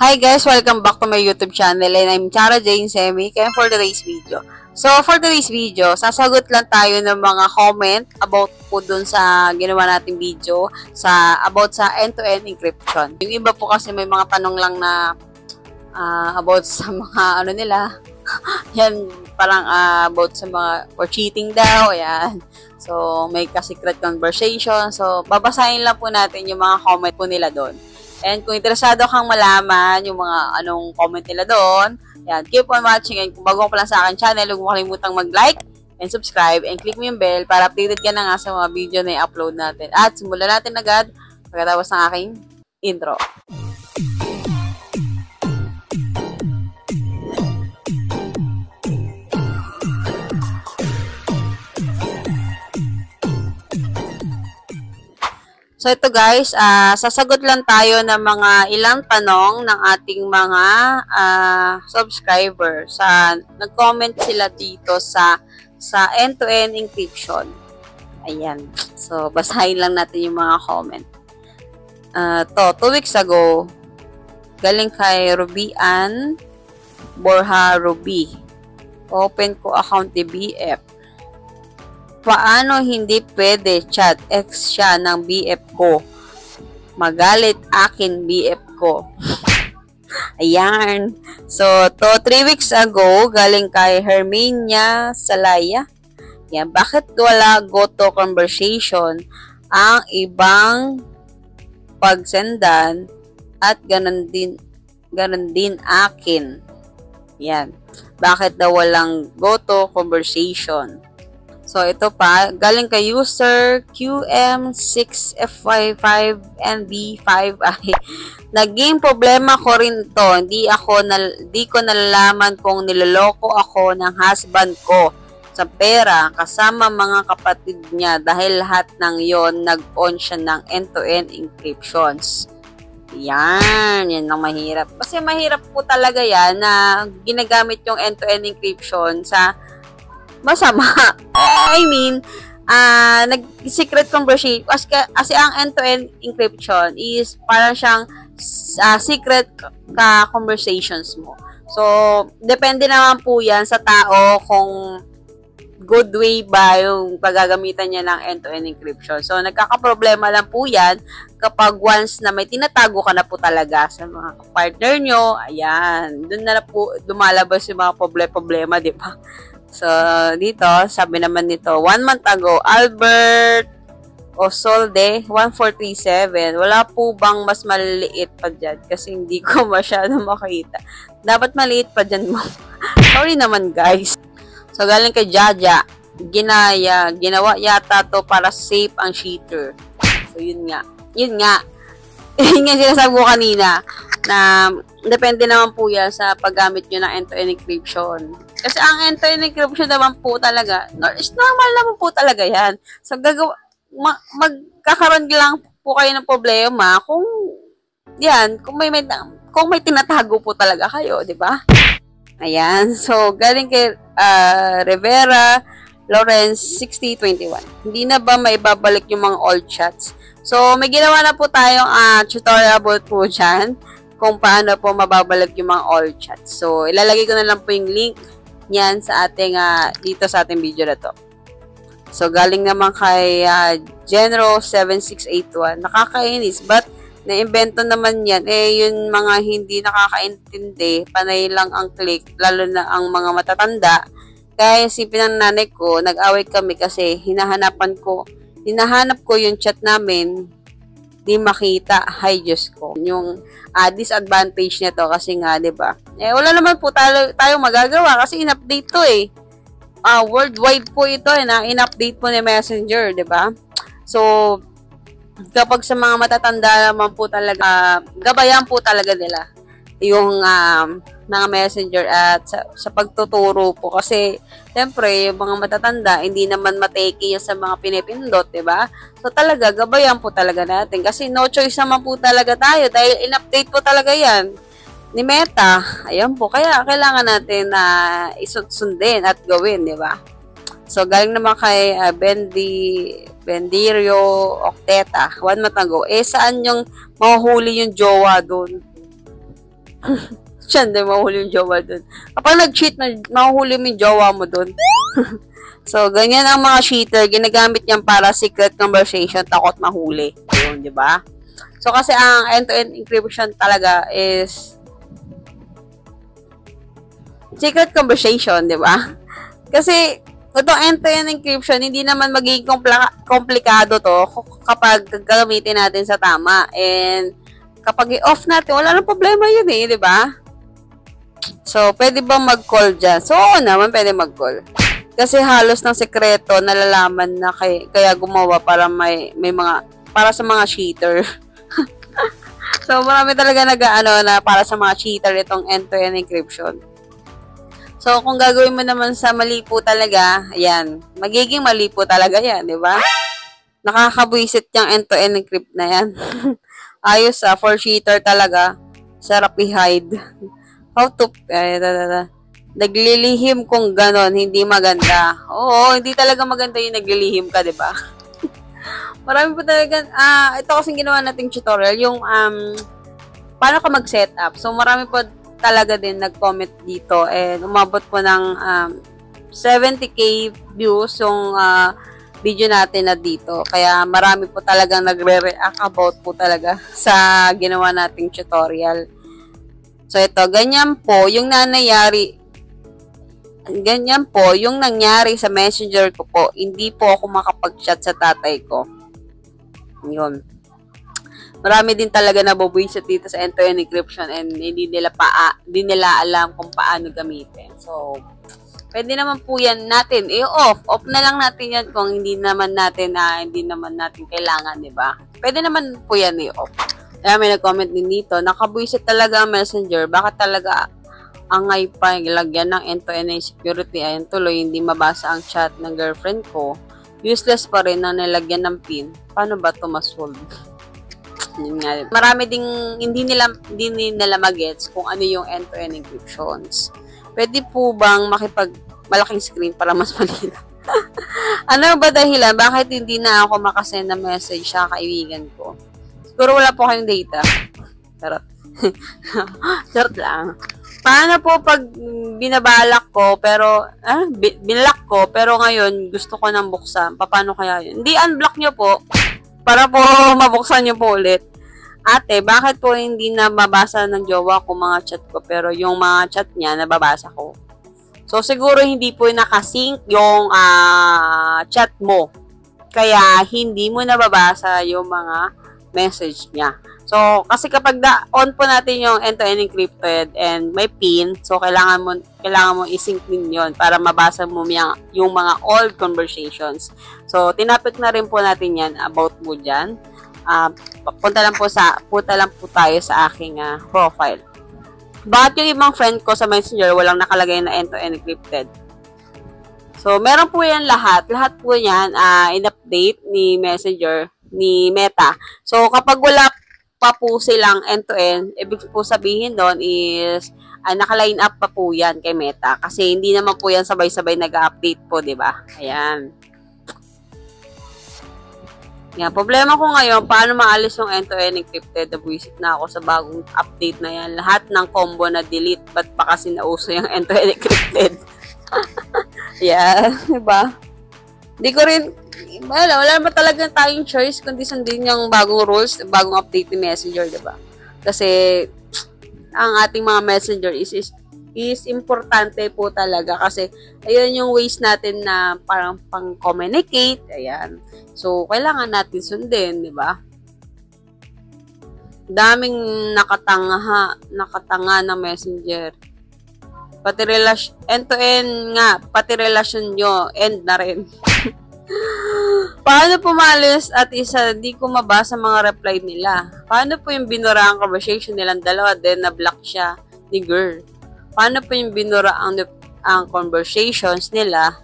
Hi guys! Welcome back to my YouTube channel and I'm Chara Jane Semi kaya for today's video. So for today's video, sasagot lang tayo ng mga comment about po dun sa ginawa nating video about sa end-to-end encryption. Yung iba po kasi may mga tanong lang na about sa mga ano nila. Yan, parang about sa mga for cheating daw, ayan. So may ka-secret conversation. So babasahin lang po natin yung mga comment po nila doon. And kung interesado kang malaman yung mga anong comment nila doon, yan, keep on watching. And kung bago pa lang sa akin channel, huwag mo kalimutang mag-like and subscribe and click mo yung bell para updated ka na nga sa mga video na i-upload natin. At simulan natin agad pagkatapos ng aking intro. So ito guys, sasagot lang tayo ng mga ilang tanong ng ating mga subscriber. Nag-comment sila dito sa end-to-end encryption. Ayan. So basahin lang natin yung mga comment. 2 weeks ago, galing kay Rubian Borja Ruby. Open ko account ni BF. Paano hindi pwede chat ex siya ng BF ko? Magalit akin BF ko. Ayan. So, 3 weeks ago, galing kay Herminia Salaya. Yan. Bakit wala go-to conversation ang ibang pagsendan at ganun din akin? Yan. Bakit daw walang go-to conversation? So, ito pa, galing kay user QM6F55NB5. Naging problema ko rin to. Di ko nalalaman kung niloloko ako ng husband ko sa pera kasama mga kapatid niya dahil lahat ng yon nag-on siya ng end-to-end encryptions. Yan ang mahirap. Kasi mahirap po talaga yan na ginagamit yung end-to-end encryption sa masama. I mean, nag-secret conversation. Kasi ang end-to-end encryption is parang siyang secret conversations mo. So, depende naman po yan sa tao kung good way ba yung paggagamitan niya ng end-to-end encryption. So, nagkakaproblema lang po yan kapag once na may tinatago ka na po talaga sa mga partner nyo. Ayan. Doon na po lumalabas yung mga problema, di ba? So, dito, sabi naman nito, 1 month ago, Albert Osolde, 1437. Wala po bang mas maliliit pa dyan? Kasi hindi ko masyado makita. Dapat maliit pa dyan mo. Sorry naman, guys. So, galing kay Jaja. Ginawa yata to para safe ang cheater. So, yun nga. Yun nga sinasabi ko kanina na depende naman po yan sa paggamit nyo ng end-to-end encryption. Kasi ang end-to-end encryption naman po talaga, is normal naman po talaga yan. So, magkakaroon lang po kayo ng problema kung may tinatago po talaga kayo, di ba? Ayan. So, galing kay Rivera Lawrence 6021. Hindi na ba maibabalik yung mga old chats? So, may ginawa na po tayong tutorial about po dyan kung paano po mababalik yung mga old chats. So, ilalagay ko na lang po yung link niyan sa ating, dito sa ating video na to. So, galing naman kay Genro7681. Nakakainis. But, na-invento naman yan. Yung mga hindi nakakaintindi, panay lang ang click, lalo na ang mga matatanda. Kaya isipin ng nanay ko, nag-away kami kasi hinahanap ko yung chat namin, di makita. Hay Diyos ko. Yung disadvantage nito kasi nga, di ba? Wala naman po tayo magagawa kasi in-update to worldwide po ito na in-update po ni Messenger, di ba? So, kapag sa mga matatanda naman po talaga, gabayan po talaga nila yung mga messenger at sa pagtuturo po kasi siyempre yung mga matatanda hindi naman matake yan sa mga pinipindot, diba? So talaga gabayan po talaga natin kasi no choice naman po talaga tayo dahil in-update po talaga yan ni Meta. Ayan po, kaya kailangan natin na isundin at gawin, diba? So galing naman kay Bendirio Octeta 1 month ago. Saan yung mahuhuli yung jowa doon? Diyan din mahuli yung jowa dun. Kapag nag-cheat, mahuhuli mo yung jowa mo dun. So, ganyan ang mga cheater. Ginagamit niyan para secret conversation, takot mahuli. Yun, di ba? So, kasi ang end-to-end encryption talaga is secret conversation, di ba? Kasi, itong end-to-end encryption, hindi naman magiging komplikado to kapag gagamitin natin sa tama. And, kapag i-off natin, wala nang problema yun di ba? So, pwede ba mag-call dyan? So, oo naman, pwede mag-call. Kasi halos ng sekreto, nalalaman na kaya gumawa para may mga, para sa mga cheater. So, marami talaga na para sa mga cheater itong end-to-end encryption. So, kung gagawin mo naman sa mali po talaga, ayan, magiging mali po talaga yan, di ba? Nakakabwisit yung end-to-end encrypt na yan. Ayos for cheater talaga. Sarap i-hide. How to, naglilihim kung ganon, hindi maganda. Oo, hindi talaga maganda yung naglilihim ka, di ba? Marami po talaga, ito kasing ginawa nating tutorial, yung, paano ka mag-set up. So, marami po talaga din nag-comment dito, and umabot po ng, 70k views yung, video natin na dito. Kaya, marami po talagang nagre-react about po talaga sa ginawa nating tutorial. So, ito, ganyan po, yung nangyari sa messenger ko po. Hindi po ako makapag-chat sa tatay ko. Yun. Marami din talaga nabubwisit dito sa end-to-end encryption and hindi nila alam kung paano gamitin. So, pwede naman po yan natin i-off. Off na lang natin yan kung hindi naman natin kailangan, di ba? Pwede naman po yan i-off. Kaya may nag-comment din dito, nakabwisit talaga ang messenger. Bakit talaga angay pa ilagyan ng end-to-end security? Ayun tuloy, hindi mabasa ang chat ng girlfriend ko. Useless pa rin na nilagyan ng pin. Paano ba ito masolve? Marami ding hindi nila magets kung ano yung end-to-end encryptions. Pwede po bang malaking screen para mas malinaw? Ano ba dahilan? Bakit hindi na ako makasend ng message sa kaibigan ko? Siguro wala po kayong data. Charot. Charot lang. Paano po pag binabalak ko, pero, binlock ko, pero ngayon gusto ko nang buksan? Paano kaya yun? Hindi unblock nyo po, para po mabuksan nyo po ulit. Ate, bakit po hindi nababasa ng jowa ko mga chat ko, pero yung mga chat niya nababasa ko? So, siguro hindi po nakasync yung chat mo. Kaya, hindi mo nababasa yung mga message niya. So, kasi kapag on po natin yung end-to-end encrypted and may PIN, so kailangan mo i-sync din yun para mabasa mo yung mga old conversations. So, tinapik na rin po natin yan about mo dyan. Punta lang po tayo sa aking profile. Bakit yung ibang friend ko sa Messenger walang nakalagay na end-to-end encrypted? So, meron po yan lahat. Lahat po yan in-update ni Messenger, ni Meta. So, kapag wala pa po silang end-to-end, ibig po sabihin doon is naka-line up pa po yan kay Meta. Kasi hindi naman po yan sabay-sabay nag-update po, di ba? Ayan. Yan. Problema ko ngayon, paano maalis yung end-to-end encrypted? Nabuisit na ako sa bagong update na yan. Lahat ng combo na delete. Ba't pa kasi nauso yung end-to-end encrypted? Yeah, diba? Hindi ko rin, wala ba talaga tayong choice kundi sundin yung bagong rules, bagong update ni Messenger, diba? Kasi, ang ating mga Messenger is importante po talaga kasi ayun yung ways natin na parang pang-communicate, ayan. So, kailangan natin sundin, diba? Daming nakatanga na Messenger. Pati end-to-end nga, pati relasyon nyo, end na rin. Paano pumalis at isa, di ko mabasa mga reply nila? Paano po yung binura ang conversation nilang dalawa, then na-block siya ni girl? Paano po yung binura ang conversations nila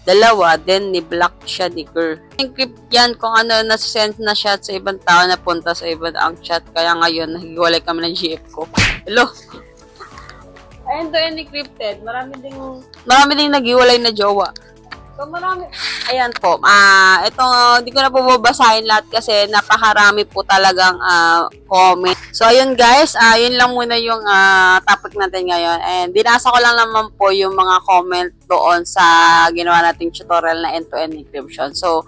dalawa, then ni-block siya ni girl? Encrypt yan kung ano nasend na chat sa ibang tao na punta sa ibang ang chat, kaya ngayon nahiwalay kami ng GF ko. Hello? End-to-end encrypted. Marami ding naghiwalay na jowa. So, marami. Ayan po. Ito, hindi ko na po babasahin lahat kasi napakarami po talagang comment. So, ayun guys. Yun lang muna yung topic natin ngayon. And binasa ko lang naman po yung mga comment doon sa ginawa nating tutorial na end-to-end encryption. So,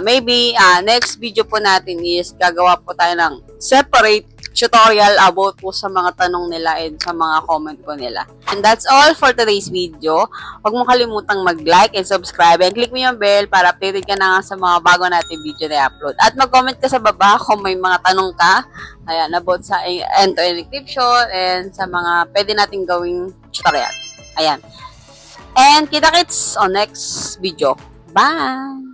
maybe next video po natin is gagawa po tayo ng separate tutorial about po sa mga tanong nila and sa mga comment po nila. And that's all for today's video. Huwag mo kalimutang mag-like and subscribe and click mo yung bell para updated ka na sa mga bago natin video na i-upload. At mag-comment ka sa baba kung may mga tanong ka about sa end-to-end encryption and sa mga pwede nating gawing tutorial. Ayan. And kita-kits on next video. Bye!